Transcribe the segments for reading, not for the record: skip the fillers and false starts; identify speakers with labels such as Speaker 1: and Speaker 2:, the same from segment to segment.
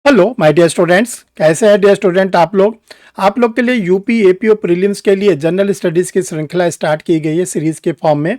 Speaker 1: Hello my dear students, कैसे हैं dear student आप लोग के लिए यूपी एपीओ प्रीलिम्स के लिए जनरल स्टडीज़ की श्रृंखला स्टार्ट की गई है सीरीज़ के फॉर्म में।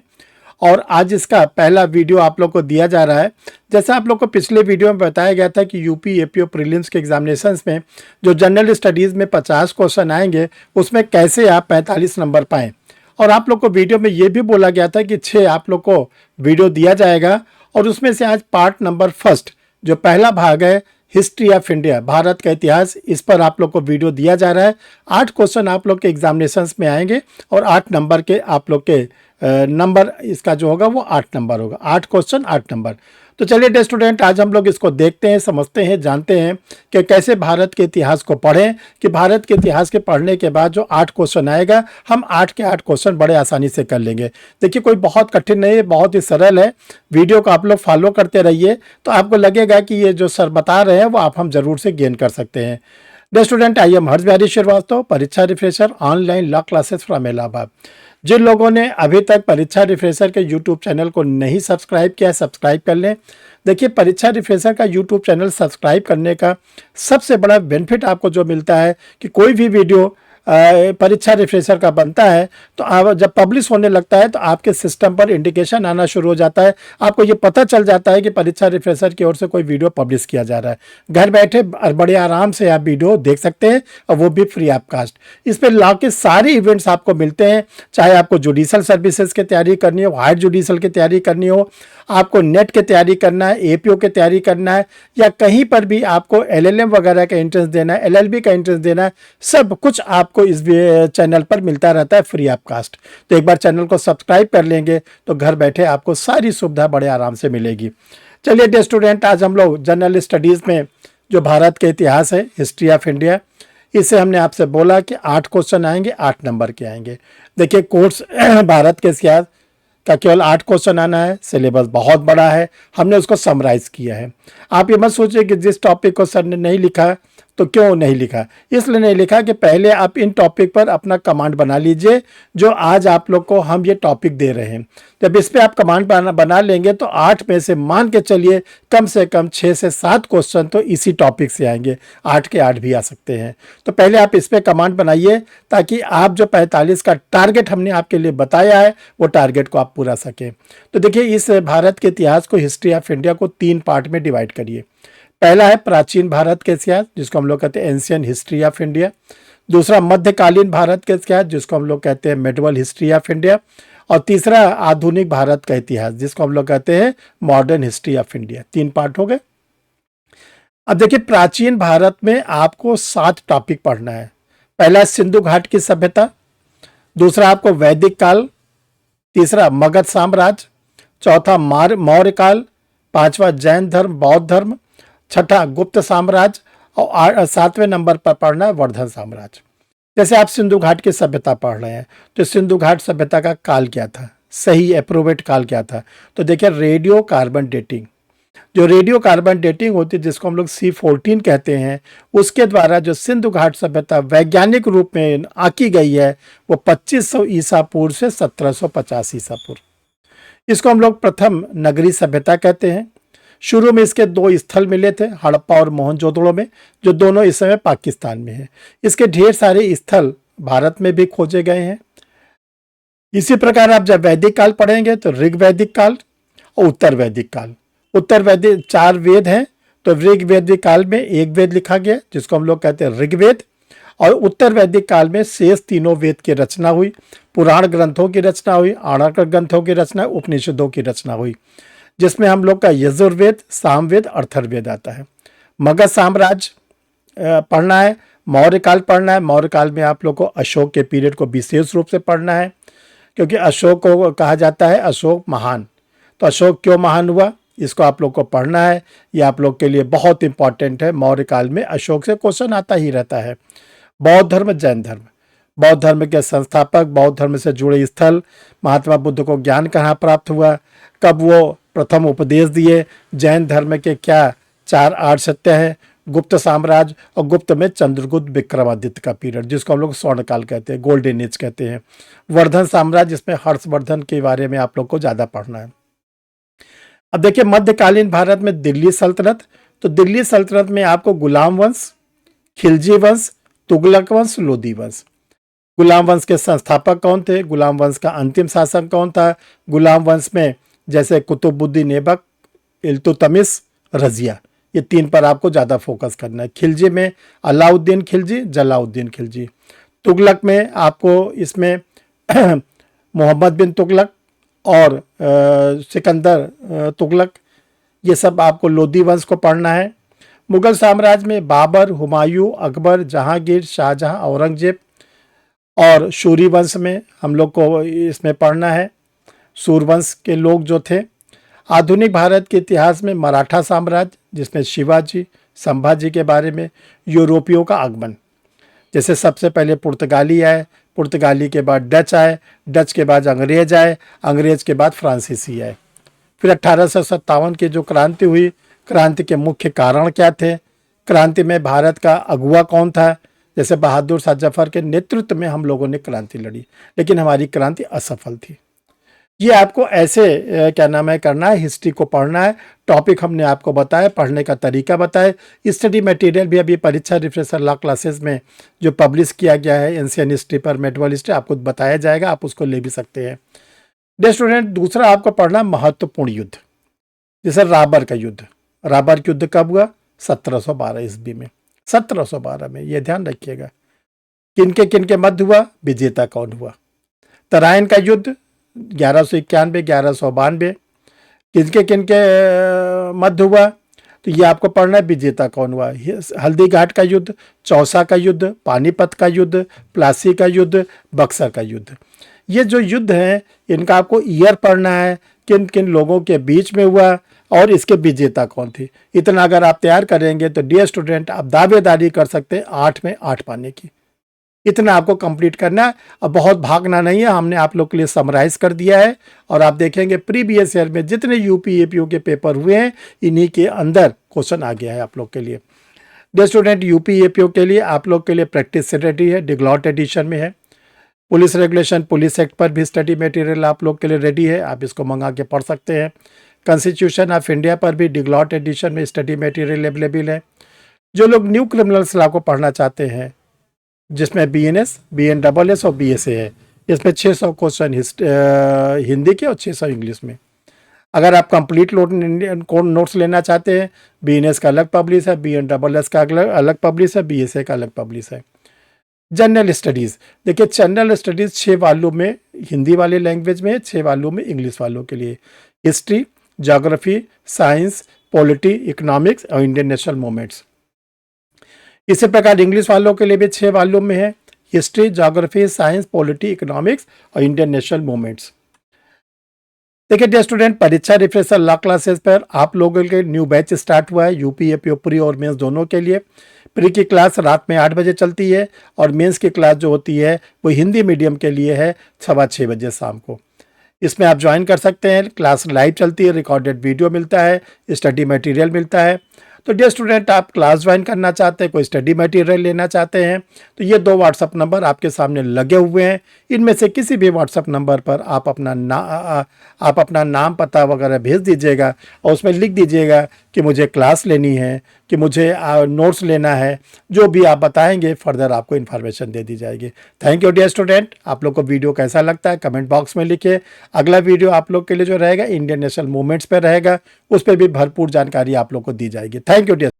Speaker 1: और आज इसका पहला वीडियो आप लोग को दिया जा रहा है। जैसा आप लोग को पिछले वीडियो में बताया गया था कि यूपी एपीओ प्रीलिम्स के एग्जामिनेशंस में जो जनरल स्टडीज़ में 50 क्वेश्चन आएंगे उसमें कैसे आप 45 नंबर पाएँ। और आप लोग को वीडियो में ये भी बोला गया था कि 6 आप लोग को वीडियो दिया जाएगा और उसमें से आज पार्ट नंबर फर्स्ट जो पहला भाग है हिस्ट्री ऑफ इंडिया, भारत का इतिहास, इस पर आप लोग को वीडियो दिया जा रहा है। 8 क्वेश्चन आप लोग के एग्जामिनेशंस में आएंगे और 8 नंबर के आप लोग के नंबर इसका जो होगा वो 8 नंबर होगा। 8 क्वेश्चन 8 नंबर। तो चलिए डियर स्टूडेंट, आज हम लोग इसको देखते हैं, समझते हैं, जानते हैं कि कैसे भारत के इतिहास को पढ़ें, कि भारत के इतिहास के पढ़ने के बाद जो 8 क्वेश्चन आएगा हम 8 के 8 क्वेश्चन बड़े आसानी से कर लेंगे। देखिए कोई बहुत कठिन नहीं है, बहुत ही सरल है। वीडियो को आप लोग फॉलो करते रहिए तो आपको लगेगा कि ये जो सर बता रहे हैं वो आप हम जरूर से गेन कर सकते हैं। Dear student, I am Harsh Bihari Shrivastava, Pariksha refresher, online law classes from Allahabad. जिन लोगों ने अभी तक परीक्षा रिफ्रेशर के यूट्यूब चैनल को नहीं सब्सक्राइब किया, सब्सक्राइब कर लें। देखिए परीक्षा रिफ्रेशर का यूट्यूब चैनल सब्सक्राइब करने का सबसे बड़ा बेनिफिट आपको जो मिलता है कि कोई भी वीडियो परीक्षा रिफ्रेशर का बनता है तो आप जब पब्लिश होने लगता है तो आपके सिस्टम पर इंडिकेशन आना शुरू हो जाता है। आपको ये पता चल जाता है कि परीक्षा रिफ्रेशर की ओर से कोई वीडियो पब्लिश किया जा रहा है। घर बैठे बड़े आराम से आप वीडियो देख सकते हैं और वो भी फ्री ऑफ कास्ट। इस पर लॉ के सारे इवेंट्स आपको मिलते हैं, चाहे आपको जुडिशल सर्विसेज की तैयारी करनी हो, हायर जुडिशल की तैयारी करनी हो, आपको नेट की तैयारी करना है, एपीओ की तैयारी करना है, या कहीं पर भी आपको एलएलएम वगैरह का एंट्रेंस देना है, एलएलबी का एंट्रेंस देना है, सब कुछ आपको इस चैनल पर मिलता रहता है फ्री ऑफ कास्ट। तो एक बार चैनल को सब्सक्राइब कर लेंगे तो घर बैठे आपको सारी सुविधा बड़े आराम से मिलेगी। चलिए डियर स्टूडेंट, आज हम लोग जनरल स्टडीज़ में जो भारत के इतिहास है, हिस्ट्री ऑफ इंडिया, इसे हमने आपसे बोला कि 8 क्वेश्चन आएंगे, 8 नंबर के आएंगे। देखिए कोर्स भारत के इतिहास का केवल 8 क्वेश्चन आना है, सिलेबस बहुत बड़ा है, हमने उसको समराइज किया है। आप ये मत सोचिए कि जिस टॉपिक को सर ने नहीं लिखा तो क्यों नहीं लिखा। इसलिए नहीं लिखा कि पहले आप इन टॉपिक पर अपना कमांड बना लीजिए जो आज आप लोग को हम ये टॉपिक दे रहे हैं। जब इस पे आप कमांड बना लेंगे तो 8 में से मान के चलिए कम से कम 6 से 7 क्वेश्चन तो इसी टॉपिक से आएंगे, 8 के 8 भी आ सकते हैं। तो पहले आप इस पे कमांड बनाइए ताकि आप जो 45 का टारगेट हमने आपके लिए बताया है वो टारगेट को आप पूरा सकें। तो देखिए इस भारत के इतिहास को, हिस्ट्री ऑफ इंडिया को 3 पार्ट में डिवाइड करिए। पहला है प्राचीन भारत के इतिहास जिसको हम लोग कहते हैं एंशियंट हिस्ट्री ऑफ इंडिया। दूसरा मध्यकालीन भारत के इतिहास जिसको हम लोग कहते हैं मिडिवल हिस्ट्री ऑफ इंडिया। और तीसरा आधुनिक भारत का इतिहास जिसको हम लोग कहते हैं modern history of India. 3 part हो गए। अब देखिए प्राचीन भारत में आपको 7 टॉपिक पढ़ना है। पहला सिंधु घाट की सभ्यता, दूसरा आपको वैदिक काल, तीसरा मगध साम्राज्य, चौथा मौर्य काल, पांचवा जैन धर्म बौद्ध धर्म, छठा गुप्त साम्राज्य और 7वें नंबर पर पढ़ना है वर्धन साम्राज्य। जैसे आप सिंधु घाट की सभ्यता पढ़ रहे हैं तो सिंधु घाट सभ्यता का काल क्या था, सही अप्रोवेट काल क्या था। तो देखिए रेडियो कार्बन डेटिंग, जो रेडियो कार्बन डेटिंग होती है जिसको हम लोग C14 कहते हैं, उसके द्वारा जो सिंधु घाट सभ्यता वैज्ञानिक रूप में आंकी गई है वो 2500 ईसा पूर्व से 1750 ईसा पूर्व। इसको हम लोग प्रथम नगरी सभ्यता कहते हैं। शुरू में इसके 2 स्थल मिले थे, हड़प्पा और मोहनजोदड़ो में, जो दोनों इस समय पाकिस्तान में हैं। इसके ढेर सारे स्थल भारत में भी खोजे गए हैं। इसी प्रकार आप जब वैदिक काल पढ़ेंगे तो ऋग वैदिक काल और उत्तर वैदिक काल। उत्तर वैदिक 4 वेद हैं तो ऋग वैदिक काल में एक वेद लिखा गया जिसको हम लोग कहते हैं ऋग्वेद, और उत्तर वैदिक काल में शेष 3 वेद की रचना हुई, पुराण ग्रंथों की रचना हुई, आरण्यक ग्रंथों की रचना, उपनिषदों की रचना हुई, जिसमें हम लोग का यजुर्वेद, सामवेद, अर्थर्वेद आता है। मगध साम्राज्य पढ़ना है, मौर्य काल पढ़ना है। मौर्य काल में आप लोग को अशोक के पीरियड को विशेष रूप से पढ़ना है क्योंकि अशोक को कहा जाता है अशोक महान। तो अशोक क्यों महान हुआ इसको आप लोग को पढ़ना है, ये आप लोग के लिए बहुत इंपॉर्टेंट है। मौर्य काल में अशोक से क्वेश्चन आता ही रहता है। बौद्ध धर्म, जैन धर्म, बौद्ध धर्म के संस्थापक, बौद्ध धर्म से जुड़े स्थल, महात्मा बुद्ध को ज्ञान कहाँ प्राप्त हुआ, कब वो प्रथम उपदेश दिए, जैन धर्म के क्या 4 आर्य सत्य हैं, गुप्त साम्राज्य, और गुप्त में चंद्रगुप्त विक्रमादित्य का पीरियड जिसको हम लोग स्वर्णकाल कहते हैं, गोल्डन एज कहते हैं। वर्धन साम्राज्य जिसमें हर्षवर्धन के बारे में आप लोग को ज़्यादा पढ़ना है। अब देखिए मध्यकालीन भारत में दिल्ली सल्तनत, तो दिल्ली सल्तनत में आपको गुलाम वंश, खिलजी वंश, तुगलक वंश, लोदी वंश। गुलाम वंश के संस्थापक कौन थे, गुलाम वंश का अंतिम शासक कौन था? गुलाम वंश में जैसे कुतुबुद्दीन ऐबक, इल्तुतमिश, रजिया, ये 3 पर आपको ज़्यादा फोकस करना है। खिलजी में अलाउद्दीन खिलजी, जलाउद्दीन खिलजी। तुगलक में आपको इसमें मोहम्मद बिन तुगलक और सिकंदर तुगलक, ये सब आपको लोदी वंश को पढ़ना है। मुगल साम्राज्य में बाबर, हुमायूं, अकबर, जहांगीर, शाहजहां, औरंगजेब और सूरी वंश में हम लोग को इसमें पढ़ना है, सूरवंश के लोग जो थे। आधुनिक भारत के इतिहास में मराठा साम्राज्य, जिसमें शिवाजी, संभाजी के बारे में, यूरोपियों का आगमन, जैसे सबसे पहले पुर्तगाली आए, पुर्तगाली के बाद डच आए, डच के बाद अंग्रेज आए, अंग्रेज के बाद फ्रांसीसी आए। फिर 1857 की जो क्रांति हुई, क्रांति के मुख्य कारण क्या थे, क्रांति में भारत का अगुवा कौन था? जैसे बहादुर शाह जफर के नेतृत्व में हम लोगों ने क्रांति लड़ी, लेकिन हमारी क्रांति असफल थी। ये आपको ऐसे क्या नाम है करना है, हिस्ट्री को पढ़ना है। टॉपिक हमने आपको बताया, पढ़ने का तरीका बताया। स्टडी मटेरियल भी अभी परीक्षा रिफ्रेशर लॉ क्लासेस में जो पब्लिश किया गया है एंशिएंट हिस्ट्री पर, मेडिवल हिस्ट्री, आपको बताया जाएगा, आप उसको ले भी सकते हैं। डियर स्टूडेंट, दूसरा आपको पढ़ना महत्वपूर्ण युद्ध, जैसे राबर का युद्ध। राबर का युद्ध कब हुआ? 1712 ईस्वी में, 1712 में, ये ध्यान रखिएगा। किनके मध्य हुआ? विजेता कौन हुआ? तराइन का युद्ध 1191, 1192, किनके मध्य हुआ? तो ये आपको पढ़ना है, विजेता कौन हुआ। हल्दी घाट का युद्ध, चौसा का युद्ध, पानीपत का युद्ध, प्लासी का युद्ध, बक्सर का युद्ध। ये जो युद्ध हैं इनका आपको ईयर पढ़ना है, किन किन लोगों के बीच में हुआ और इसके विजेता कौन थे। इतना अगर आप तैयार करेंगे तो डियर स्टूडेंट आप दावेदारी कर सकते हैं 8 में 8 पाने की। इतना आपको कंप्लीट करना है। अब बहुत भागना नहीं है, हमने आप लोग के लिए समराइज कर दिया है और आप देखेंगे प्रीवियस ईयर में जितने यूपी एपीओ के पेपर हुए हैं इन्हीं के अंदर क्वेश्चन आ गया है आप लोग के लिए। डियर स्टूडेंट, यूपी एपीओ के लिए आप लोग के लिए प्रैक्टिस सेट रेडी है, डिग्लॉट एडिशन में है। पुलिस रेगुलेशन, पुलिस एक्ट पर भी स्टडी मटेरियल आप लोग के लिए रेडी है, आप इसको मंगा के पढ़ सकते हैं। कॉन्स्टिट्यूशन ऑफ इंडिया पर भी डिग्लॉट एडिशन में स्टडी मटेरियल अवेलेबल है। जो लोग न्यू क्रिमिनल्स लॉ को पढ़ना चाहते हैं, जिसमें बीएनएस, बीएनडबलएस और बीएसए है, इसमें 600 क्वेश्चन हिंदी के और 600 इंग्लिश में। अगर आप कंप्लीट नोट्स लेना चाहते हैं, बीएनएस का अलग पब्लिश है, बीएनडबलएस का अलग पब्लिश है, बीएसए का अलग पब्लिश है। जनरल स्टडीज़, देखिए जनरल स्टडीज़ 6 वॉल्यूम में हिंदी वाले लैंग्वेज में है, 6 वॉल्यूम में इंग्लिश वालों के लिए। History, geography, science, polity, economics और इंडियन नेशनल मूवमेंट्स। इसी प्रकार इंग्लिश वालों के लिए भी 6 वॉल्यूम में है, history, geography, science, polity, economics और इंडियन नेशनल मूवमेंट्स। देखिए डियर स्टूडेंट, परीक्षा रिफ्रेशर लॉ क्लासेस पर आप लोगों के न्यू बैच स्टार्ट हुआ है, यूपी एपीओ प्री और मेंस दोनों के लिए। प्री की क्लास रात में 8 बजे चलती है और मेंस की क्लास जो होती है वो हिंदी मीडियम के लिए है 6:15 बजे शाम को। इसमें आप ज्वाइन कर सकते हैं, क्लास लाइव चलती है, रिकॉर्डेड वीडियो मिलता है, स्टडी मटेरियल मिलता है। तो डियर स्टूडेंट, आप क्लास ज्वाइन करना चाहते हैं, कोई स्टडी मटेरियल लेना चाहते हैं, तो ये 2 व्हाट्सअप नंबर आपके सामने लगे हुए हैं। इनमें से किसी भी व्हाट्सअप नंबर पर आप अपना नाम पता वगैरह भेज दीजिएगा और उसमें लिख दीजिएगा कि मुझे क्लास लेनी है, कि मुझे नोट्स लेना है। जो भी आप बताएंगे फर्दर आपको इन्फॉर्मेशन दे दी जाएगी। Thank you dear student. आप लोग को वीडियो कैसा लगता है कमेंट बॉक्स में लिखिए। अगला वीडियो आप लोग के लिए जो रहेगा इंडियन नेशनल मूवमेंट्स पर रहेगा, उस पर भी भरपूर जानकारी आप लोग को दी जाएगी। Thank you dear.